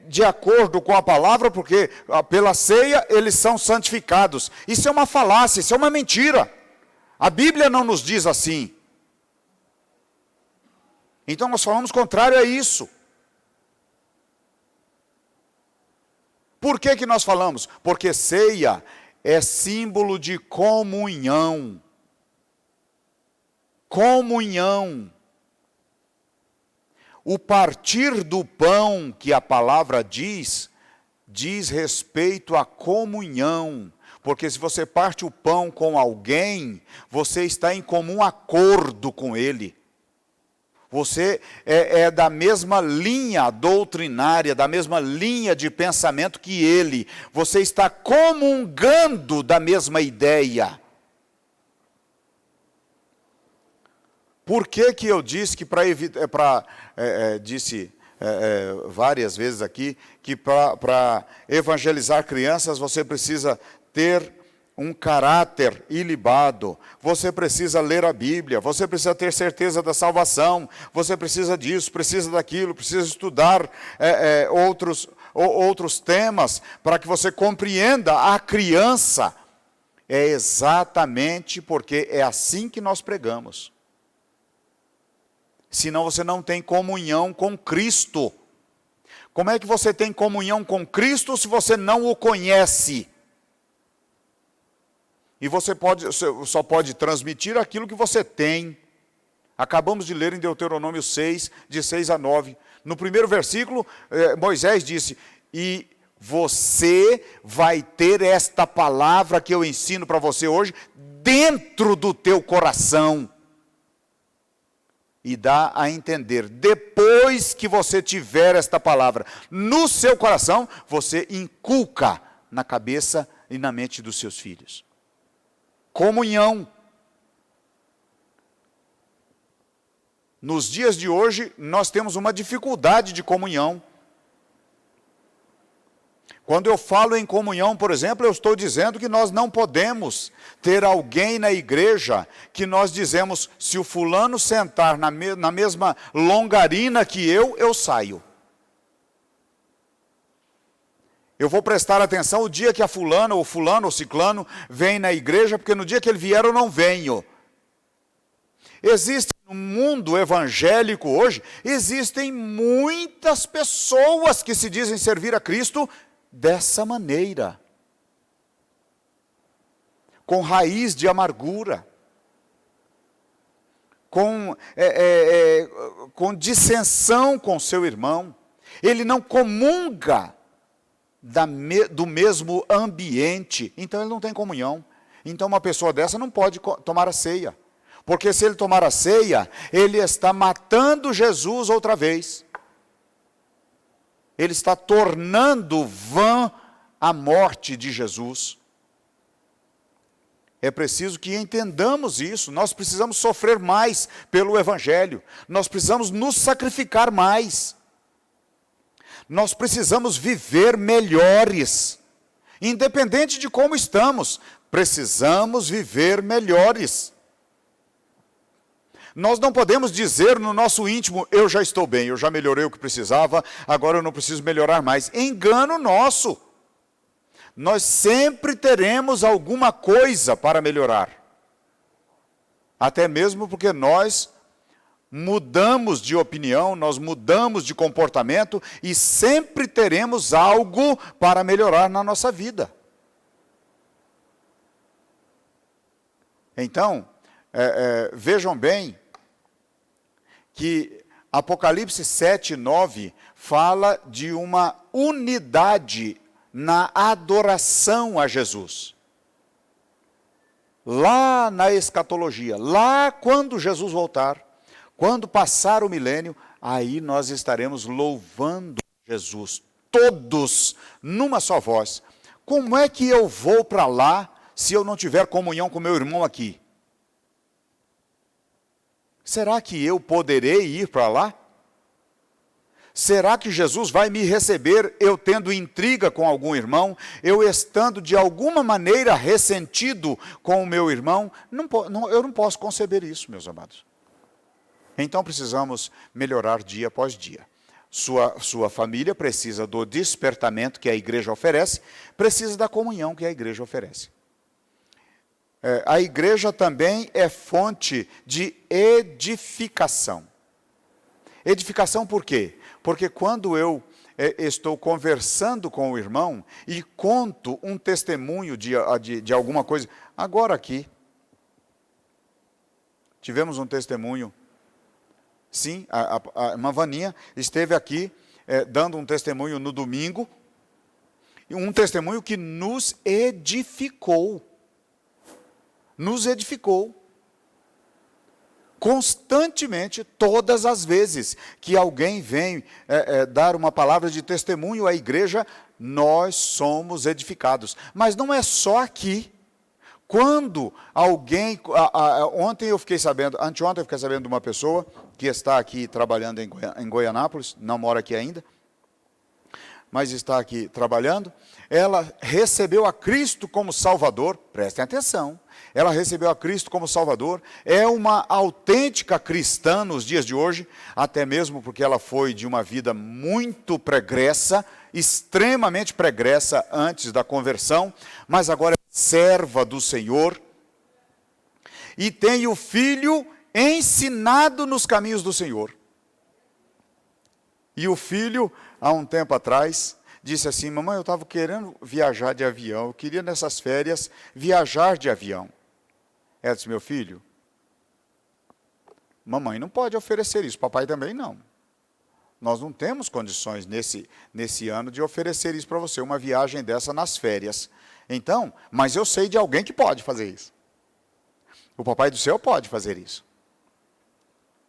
de acordo com a palavra, porque pela ceia eles são santificados. Isso é uma falácia, isso é uma mentira. A Bíblia não nos diz assim. Então nós falamos contrário a isso. Por que nós falamos? Porque ceia é símbolo de comunhão. Comunhão. O partir do pão que a palavra diz respeito à comunhão. Porque se você parte o pão com alguém, você está em comum acordo com ele. Você é da mesma linha doutrinária, da mesma linha de pensamento que ele. Você está comungando da mesma ideia. Por que eu disse que disse várias vezes aqui, que para evangelizar crianças você precisa ter um caráter ilibado, você precisa ler a Bíblia, você precisa ter certeza da salvação, você precisa disso, precisa daquilo, precisa estudar outros temas, para que você compreenda a criança. É exatamente porque é assim que nós pregamos. Senão você não tem comunhão com Cristo. Como é que você tem comunhão com Cristo se você não o conhece? E você só pode transmitir aquilo que você tem. Acabamos de ler em Deuteronômio 6, de 6 a 9. No primeiro versículo, Moisés disse: e você vai ter esta palavra que eu ensino para você hoje, dentro do teu coração. E dá a entender, depois que você tiver esta palavra no seu coração, você inculca na cabeça e na mente dos seus filhos. Comunhão. Nos dias de hoje, nós temos uma dificuldade de comunhão. Quando eu falo em comunhão, por exemplo, eu estou dizendo que nós não podemos ter alguém na igreja que nós dizemos, se o fulano sentar na mesma longarina que eu saio. Eu vou prestar atenção o dia que a fulana, ou fulano, ou ciclano, vem na igreja, porque no dia que ele vier eu não venho. Existe no mundo evangélico hoje, existem muitas pessoas que se dizem servir a Cristo dessa maneira. Com raiz de amargura. Com dissensão com seu irmão. Ele não comunga do mesmo ambiente, então ele não tem comunhão. Então uma pessoa dessa não pode tomar a ceia, porque se ele tomar a ceia, ele está matando Jesus outra vez. Ele está tornando vã a morte de Jesus. É preciso que entendamos isso. Nós precisamos sofrer mais pelo Evangelho. Nós precisamos nos sacrificar mais. Nós precisamos viver melhores. Independente de como estamos, precisamos viver melhores. Nós não podemos dizer no nosso íntimo, eu já estou bem, eu já melhorei o que precisava, agora eu não preciso melhorar mais. Engano nosso. Nós sempre teremos alguma coisa para melhorar. Até mesmo porque nós mudamos de opinião, nós mudamos de comportamento e sempre teremos algo para melhorar na nossa vida. Então, vejam bem que Apocalipse 7, 9 fala de uma unidade na adoração a Jesus. Lá na escatologia, lá quando Jesus voltar, quando passar o milênio, aí nós estaremos louvando Jesus, todos, numa só voz. Como é que eu vou para lá se eu não tiver comunhão com meu irmão aqui? Será que eu poderei ir para lá? Será que Jesus vai me receber eu tendo intriga com algum irmão? Eu estando de alguma maneira ressentido com o meu irmão? Eu não posso conceber isso, meus amados. Então precisamos melhorar dia após dia. Sua família precisa do despertamento que a igreja oferece, precisa da comunhão que a igreja oferece. A igreja também é fonte de edificação. Edificação por quê? Porque quando eu estou conversando com o irmão e conto um testemunho de alguma coisa, agora aqui, tivemos um testemunho. Sim, a irmã Vaninha esteve aqui dando um testemunho no domingo, e um testemunho que nos edificou. Nos edificou. constantemente, todas as vezes que alguém vem dar uma palavra de testemunho à igreja, nós somos edificados. Mas não é só aqui. Quando alguém, anteontem eu fiquei sabendo de uma pessoa que está aqui trabalhando em Goianápolis, não mora aqui ainda, mas está aqui trabalhando. Ela recebeu a Cristo como Salvador, prestem atenção, ela recebeu a Cristo como Salvador, é uma autêntica cristã nos dias de hoje, até mesmo porque ela foi de uma vida muito pregressa, extremamente pregressa antes da conversão, mas agora é serva do Senhor, e tem o filho ensinado nos caminhos do Senhor. E o filho, há um tempo atrás, disse assim: mamãe, eu estava querendo viajar de avião, eu queria nessas férias viajar de avião. Ela disse: meu filho, mamãe não pode oferecer isso, papai também não. Nós não temos condições nesse ano de oferecer isso para você, uma viagem dessa nas férias. Então, mas eu sei de alguém que pode fazer isso. O papai do céu pode fazer isso.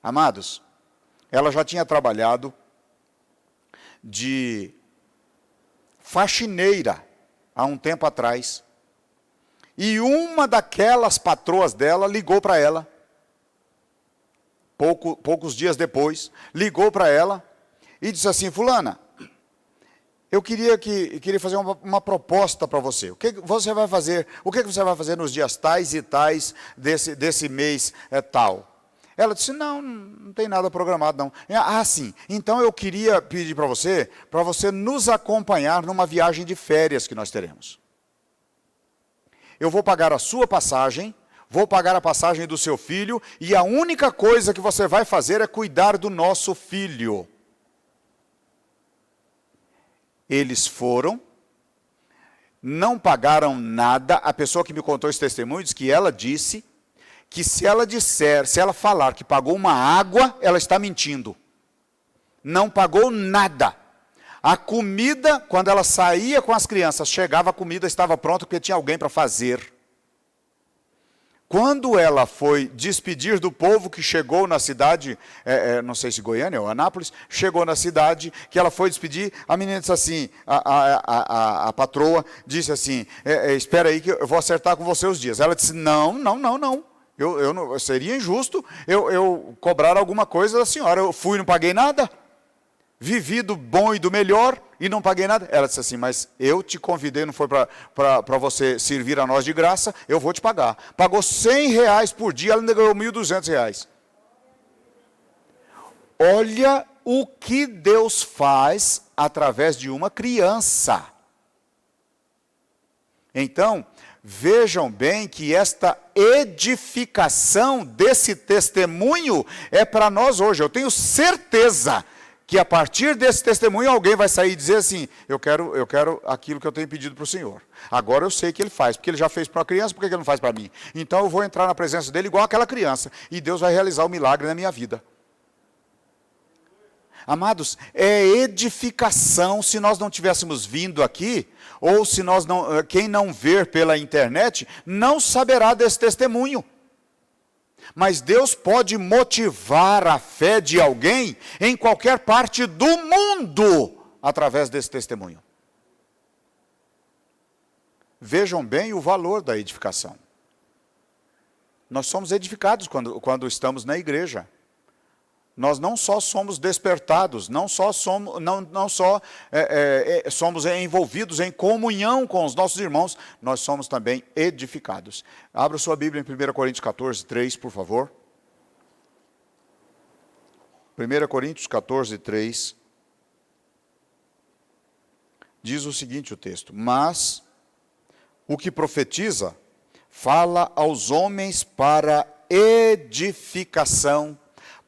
Amados, ela já tinha trabalhado de faxineira há um tempo atrás. E uma daquelas patroas dela ligou para ela, poucos dias depois, ligou para ela e disse assim: fulana, eu queria fazer uma proposta para você. O que você vai fazer? O que você vai fazer nos dias tais e tais desse mês tal? Ela disse: não tem nada programado não. Ah, sim. Então eu queria pedir para você nos acompanhar numa viagem de férias que nós teremos. Eu vou pagar a sua passagem, vou pagar a passagem do seu filho, e a única coisa que você vai fazer é cuidar do nosso filho. Eles foram, não pagaram nada. A pessoa que me contou esse testemunho disse que ela disse que se ela falar que pagou uma água, ela está mentindo. Não pagou nada. A comida, quando ela saía com as crianças, chegava, a comida estava pronta porque tinha alguém para fazer. Quando ela foi despedir do povo que chegou na cidade, não sei se Goiânia ou Anápolis, chegou na cidade, que ela foi despedir, a menina disse assim, a patroa disse assim: espera aí que eu vou acertar com você os dias. Ela disse: não. Seria injusto eu cobrar alguma coisa da senhora. Eu fui e não paguei nada. Vivi do bom e do melhor e não paguei nada. Ela disse assim: mas eu te convidei, não foi para você servir a nós de graça, eu vou te pagar. Pagou R$100 por dia, ela ainda ganhou R$1.200. Olha o que Deus faz através de uma criança. Então, vejam bem que esta edificação desse testemunho é para nós hoje. Eu tenho certeza que a partir desse testemunho alguém vai sair e dizer assim: eu quero aquilo que eu tenho pedido para o Senhor. Agora eu sei que Ele faz, porque Ele já fez para uma criança, por que Ele não faz para mim? Então eu vou entrar na presença dEle igual aquela criança, e Deus vai realizar o milagre na minha vida. Amados, é edificação. Se nós não tivéssemos vindo aqui, ou se quem não ver pela internet, não saberá desse testemunho. Mas Deus pode motivar a fé de alguém em qualquer parte do mundo através desse testemunho. Vejam bem o valor da edificação. Nós somos edificados quando estamos na igreja. Nós não só somos despertados, não só somos envolvidos em comunhão com os nossos irmãos, nós somos também edificados. Abra sua Bíblia em 1 Coríntios 14, 3, por favor. 1 Coríntios 14, 3. Diz o seguinte o texto: mas o que profetiza fala aos homens para edificação,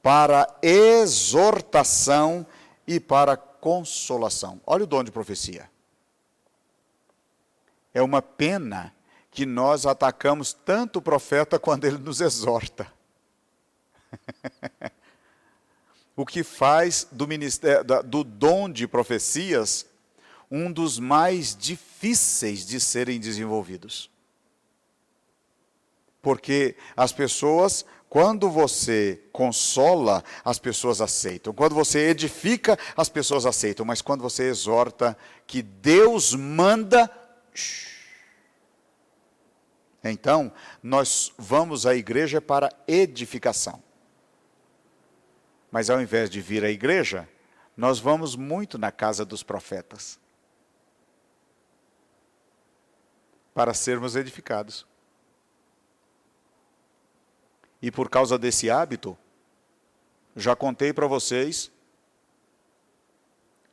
para exortação e para consolação. Olha o dom de profecia. É uma pena que nós atacamos tanto o profeta quando ele nos exorta. O que faz do dom de profecias um dos mais difíceis de serem desenvolvidos. Porque as pessoas, quando você consola, as pessoas aceitam. Quando você edifica, as pessoas aceitam. Mas quando você exorta que Deus manda, então nós vamos à igreja para edificação. Mas ao invés de vir à igreja, nós vamos muito na casa dos profetas para sermos edificados. E por causa desse hábito, já contei para vocês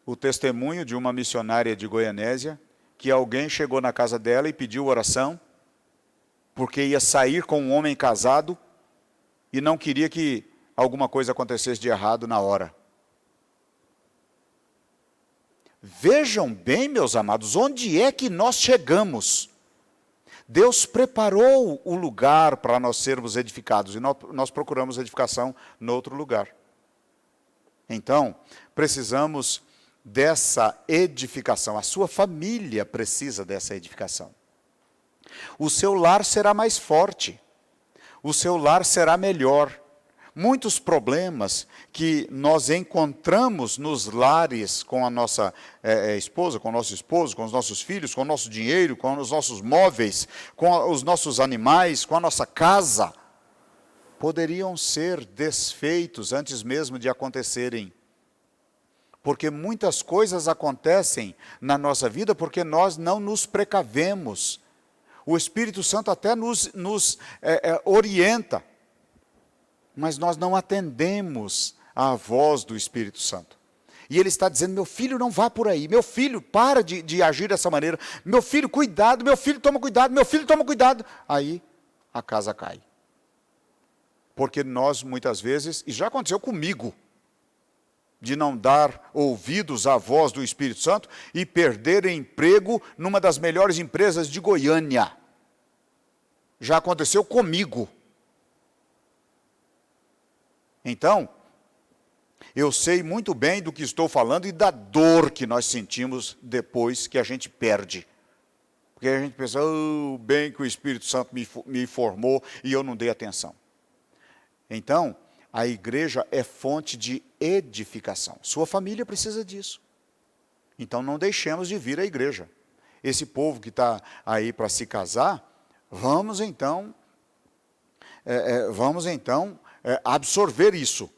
o testemunho de uma missionária de Goianésia, que alguém chegou na casa dela e pediu oração, porque ia sair com um homem casado e não queria que alguma coisa acontecesse de errado na hora. Vejam bem, meus amados, onde é que nós chegamos? Deus preparou o lugar para nós sermos edificados, e nós procuramos edificação no outro lugar. Então, precisamos dessa edificação. A sua família precisa dessa edificação. O seu lar será mais forte. O seu lar será melhor. Muitos problemas que nós encontramos nos lares com a nossa esposa, com o nosso esposo, com os nossos filhos, com o nosso dinheiro, com os nossos móveis, com os nossos animais, com a nossa casa, poderiam ser desfeitos antes mesmo de acontecerem. Porque muitas coisas acontecem na nossa vida porque nós não nos precavemos. O Espírito Santo até nos orienta. Mas nós não atendemos à voz do Espírito Santo. E ele está dizendo, meu filho, não vá por aí. Meu filho, para de agir dessa maneira. Meu filho, cuidado. Meu filho, toma cuidado. Meu filho, toma cuidado. Aí, a casa cai. Porque nós, muitas vezes, e já aconteceu comigo, de não dar ouvidos à voz do Espírito Santo e perder emprego numa das melhores empresas de Goiânia. Já aconteceu comigo. Então, eu sei muito bem do que estou falando e da dor que nós sentimos depois que a gente perde. Porque a gente pensa, bem que o Espírito Santo me informou e eu não dei atenção. Então, a igreja é fonte de edificação. Sua família precisa disso. Então, não deixemos de vir à igreja. Esse povo que está aí para se casar, vamos então absorver isso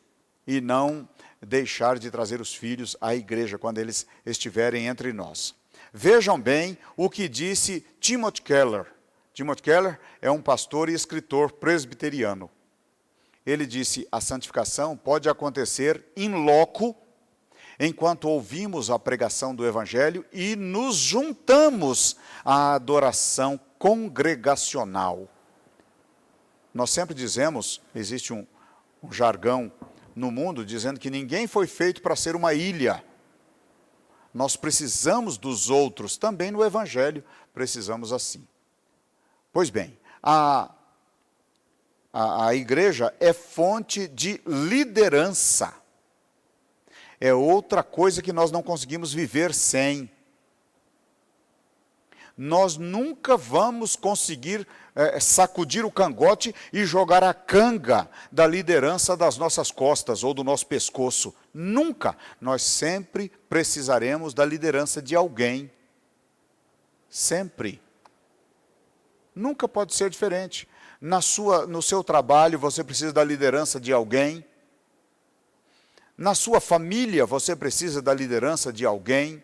e não deixar de trazer os filhos à igreja quando eles estiverem entre nós. Vejam bem o que disse Timothy Keller. Timothy Keller é um pastor e escritor presbiteriano. Ele disse, a santificação pode acontecer in loco, enquanto ouvimos a pregação do Evangelho e nos juntamos à adoração congregacional. Nós sempre dizemos, existe um jargão no mundo dizendo que ninguém foi feito para ser uma ilha. Nós precisamos dos outros, também no Evangelho precisamos assim. Pois bem, a igreja é fonte de liderança. É outra coisa que nós não conseguimos viver sem. Nós nunca vamos conseguir sacudir o cangote e jogar a canga da liderança das nossas costas ou do nosso pescoço. Nunca. Nós sempre precisaremos da liderança de alguém. Sempre. Nunca pode ser diferente. No seu trabalho, você precisa da liderança de alguém. Na sua família, você precisa da liderança de alguém.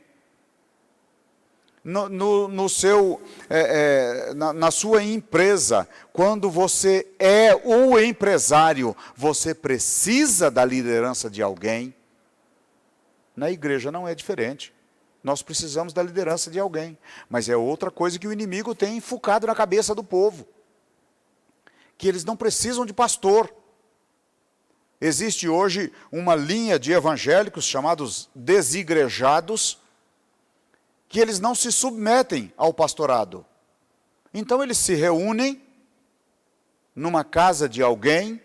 Na sua empresa, quando você é o empresário, você precisa da liderança de alguém. Na igreja não é diferente. Nós precisamos da liderança de alguém. Mas é outra coisa que o inimigo tem enfucado na cabeça do povo. Que eles não precisam de pastor. Existe hoje uma linha de evangélicos chamados desigrejados, que eles não se submetem ao pastorado. Então eles se reúnem numa casa de alguém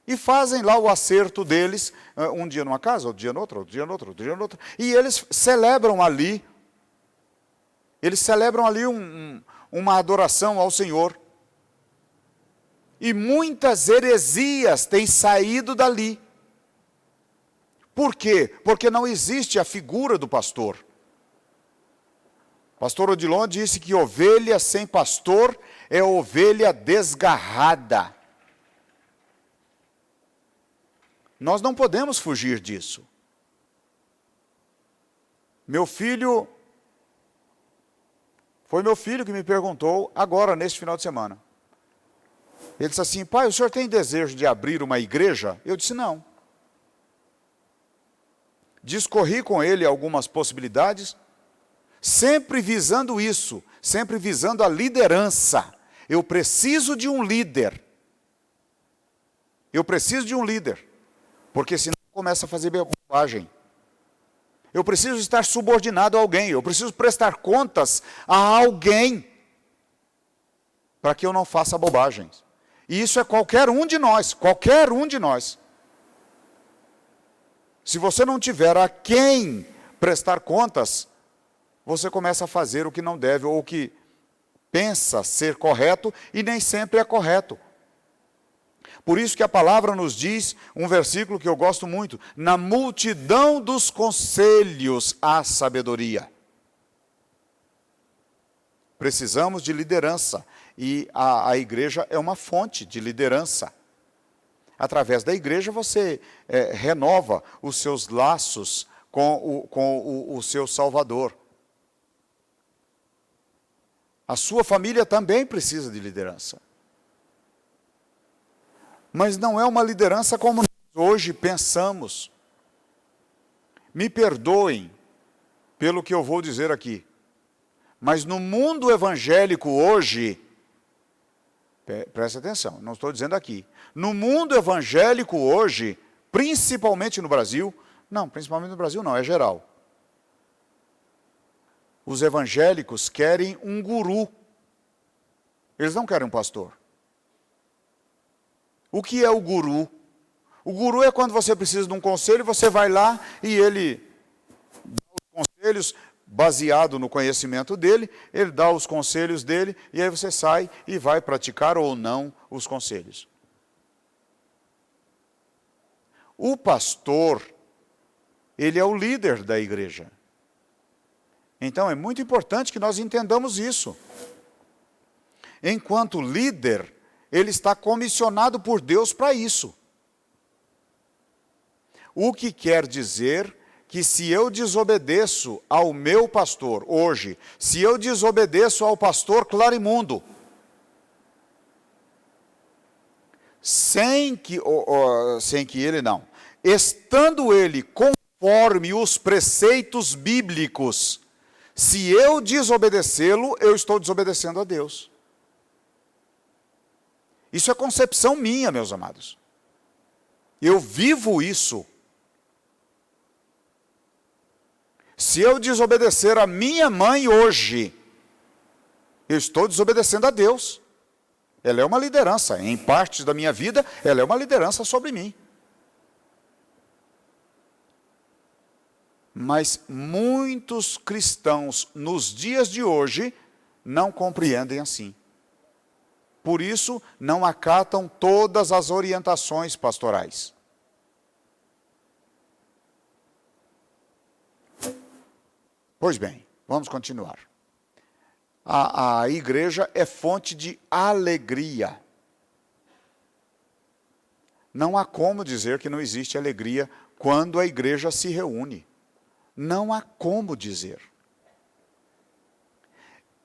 e fazem lá o acerto deles, um dia numa casa, outro dia noutra, outro dia noutra, outro dia noutra, e eles celebram ali uma adoração ao Senhor. E muitas heresias têm saído dali. Por quê? Porque não existe a figura do pastor. Pastor Odilon disse que ovelha sem pastor é ovelha desgarrada. Nós não podemos fugir disso. Foi meu filho que me perguntou agora, neste final de semana. Ele disse assim: pai, o senhor tem desejo de abrir uma igreja? Eu disse: não. Discorri com ele algumas possibilidades, sempre visando isso, sempre visando a liderança. Eu preciso de um líder. Eu preciso de um líder, porque senão começa a fazer bobagem. Eu preciso estar subordinado a alguém, eu preciso prestar contas a alguém, para que eu não faça bobagens. E isso é qualquer um de nós, qualquer um de nós. Se você não tiver a quem prestar contas, você começa a fazer o que não deve, ou o que pensa ser correto, e nem sempre é correto. Por isso que a palavra nos diz, um versículo que eu gosto muito: na multidão dos conselhos há sabedoria. Precisamos de liderança, e a igreja é uma fonte de liderança. Através da igreja você renova os seus laços com o seu Salvador. A sua família também precisa de liderança. Mas não é uma liderança como nós hoje pensamos. Me perdoem pelo que eu vou dizer aqui, mas no mundo evangélico hoje, preste atenção, não estou dizendo aqui, no mundo evangélico hoje, principalmente no Brasil, principalmente no Brasil não, é geral. Os evangélicos querem um guru, eles não querem um pastor. O que é o guru? O guru é quando você precisa de um conselho, você vai lá e ele dá os conselhos baseado no conhecimento dele, ele dá os conselhos dele, e aí você sai e vai praticar ou não os conselhos. O pastor, ele é o líder da igreja. Então é muito importante que nós entendamos isso. Enquanto líder, ele está comissionado por Deus para isso. O que quer dizer que se eu desobedeço ao meu pastor hoje, se eu desobedeço ao pastor Clarimundo, estando ele conforme os preceitos bíblicos, se eu desobedecê-lo, eu estou desobedecendo a Deus. Isso é concepção minha, meus amados. Eu vivo isso. Se eu desobedecer a minha mãe hoje, eu estou desobedecendo a Deus. Ela é uma liderança. Em partes da minha vida, ela é uma liderança sobre mim. Mas muitos cristãos, nos dias de hoje, não compreendem assim. Por isso, não acatam todas as orientações pastorais. Pois bem, vamos continuar. A igreja é fonte de alegria. Não há como dizer que não existe alegria quando a igreja se reúne. Não há como dizer.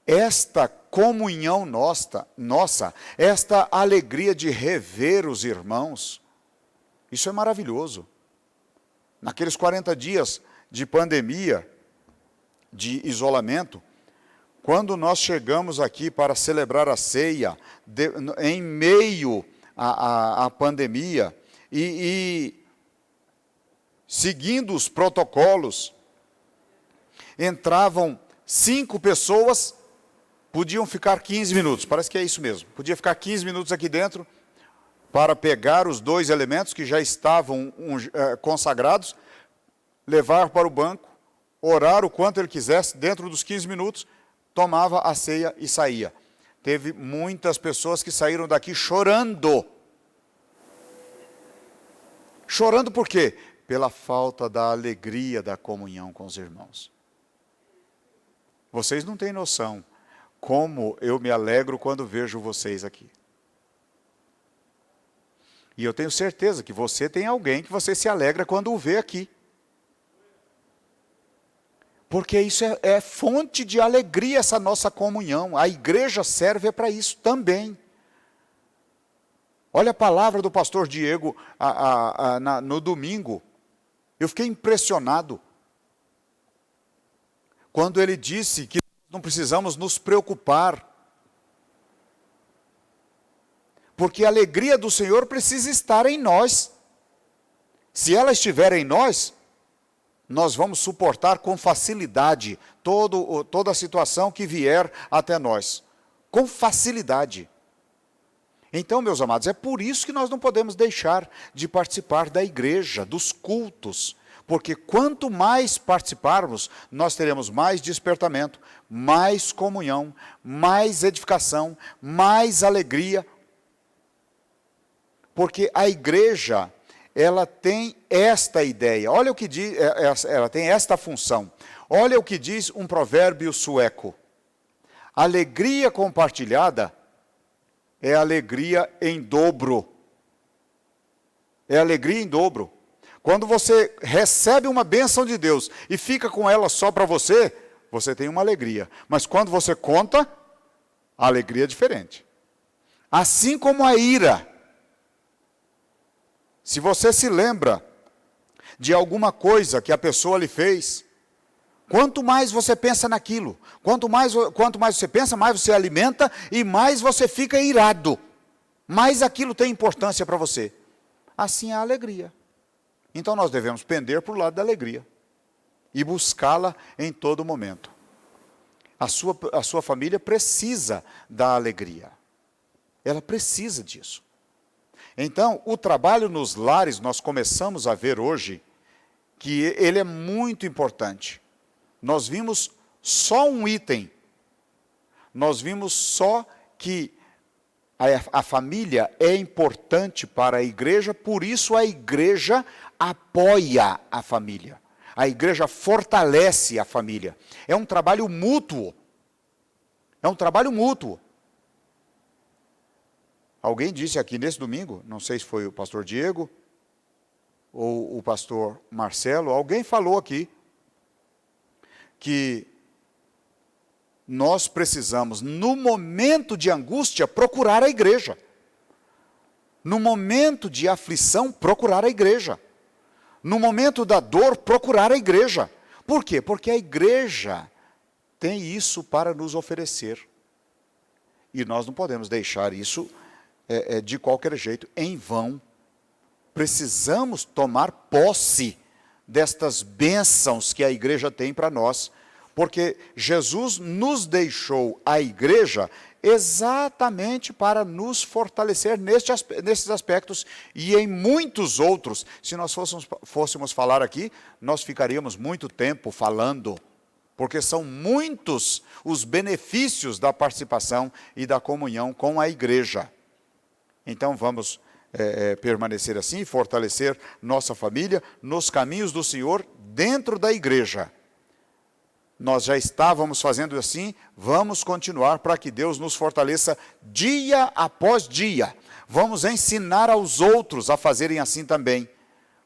Esta comunhão nossa, esta alegria de rever os irmãos, isso é maravilhoso. Naqueles 40 dias de pandemia, de isolamento, quando nós chegamos aqui para celebrar a ceia, em meio à pandemia, e seguindo os protocolos, entravam 5 pessoas, podiam ficar 15 minutos, parece que é isso mesmo, podia ficar 15 minutos aqui dentro, para pegar os 2 elementos que já estavam consagrados, levar para o banco, orar o quanto ele quisesse, dentro dos 15 minutos, tomava a ceia e saía. Teve muitas pessoas que saíram daqui chorando. Chorando por quê? Pela falta da alegria da comunhão com os irmãos. Vocês não têm noção como eu me alegro quando vejo vocês aqui. E eu tenho certeza que você tem alguém que você se alegra quando o vê aqui. Porque isso é fonte de alegria, essa nossa comunhão. A igreja serve para isso também. Olha a palavra do pastor Diego no domingo. Eu fiquei impressionado. Quando ele disse que não precisamos nos preocupar. Porque a alegria do Senhor precisa estar em nós. Se ela estiver em nós, nós vamos suportar com facilidade toda a situação que vier até nós. Com facilidade. Então, meus amados, é por isso que nós não podemos deixar de participar da igreja, dos cultos. Porque quanto mais participarmos, nós teremos mais despertamento, mais comunhão, mais edificação, mais alegria. Porque a igreja, ela tem esta ideia. Olha o que diz, ela tem esta função. Olha o que diz um provérbio sueco. Alegria compartilhada é alegria em dobro. É alegria em dobro. Quando você recebe uma bênção de Deus e fica com ela só para você, você tem uma alegria. Mas quando você conta, a alegria é diferente. Assim como a ira. Se você se lembra de alguma coisa que a pessoa lhe fez, quanto mais você pensa naquilo, quanto mais você pensa, mais você alimenta e mais você fica irado. Mais aquilo tem importância para você. Assim é a alegria. Então nós devemos pender para o lado da alegria e buscá-la em todo momento. A sua família precisa da alegria. Ela precisa disso. Então, o trabalho nos lares, nós começamos a ver hoje, que ele é muito importante. Nós vimos só um item. Nós vimos só que a família é importante para a igreja, por isso a igreja apoia a família. A igreja fortalece a família. É um trabalho mútuo. É um trabalho mútuo. Alguém disse aqui nesse domingo, não sei se foi o pastor Diego ou o pastor Marcelo, alguém falou aqui que nós precisamos, no momento de angústia, procurar a igreja. No momento de aflição, procurar a igreja. No momento da dor, procurar a igreja. Por quê? Porque a igreja tem isso para nos oferecer. E nós não podemos deixar isso de qualquer jeito, em vão. Precisamos tomar posse destas bênçãos que a igreja tem para nós, porque Jesus nos deixou a igreja exatamente para nos fortalecer nesses aspectos e em muitos outros. Se nós fôssemos falar aqui, nós ficaríamos muito tempo falando, porque são muitos os benefícios da participação e da comunhão com a igreja. Então vamos permanecer assim, fortalecer nossa família nos caminhos do Senhor dentro da igreja. Nós já estávamos fazendo assim, vamos continuar para que Deus nos fortaleça dia após dia. Vamos ensinar aos outros a fazerem assim também,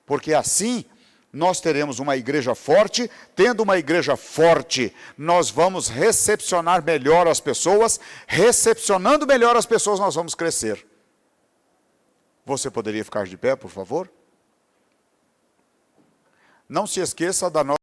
porque assim nós teremos uma igreja forte. Tendo uma igreja forte, nós vamos recepcionar melhor as pessoas. Recepcionando melhor as pessoas, nós vamos crescer. Você poderia ficar de pé, por favor? Não se esqueça da nossa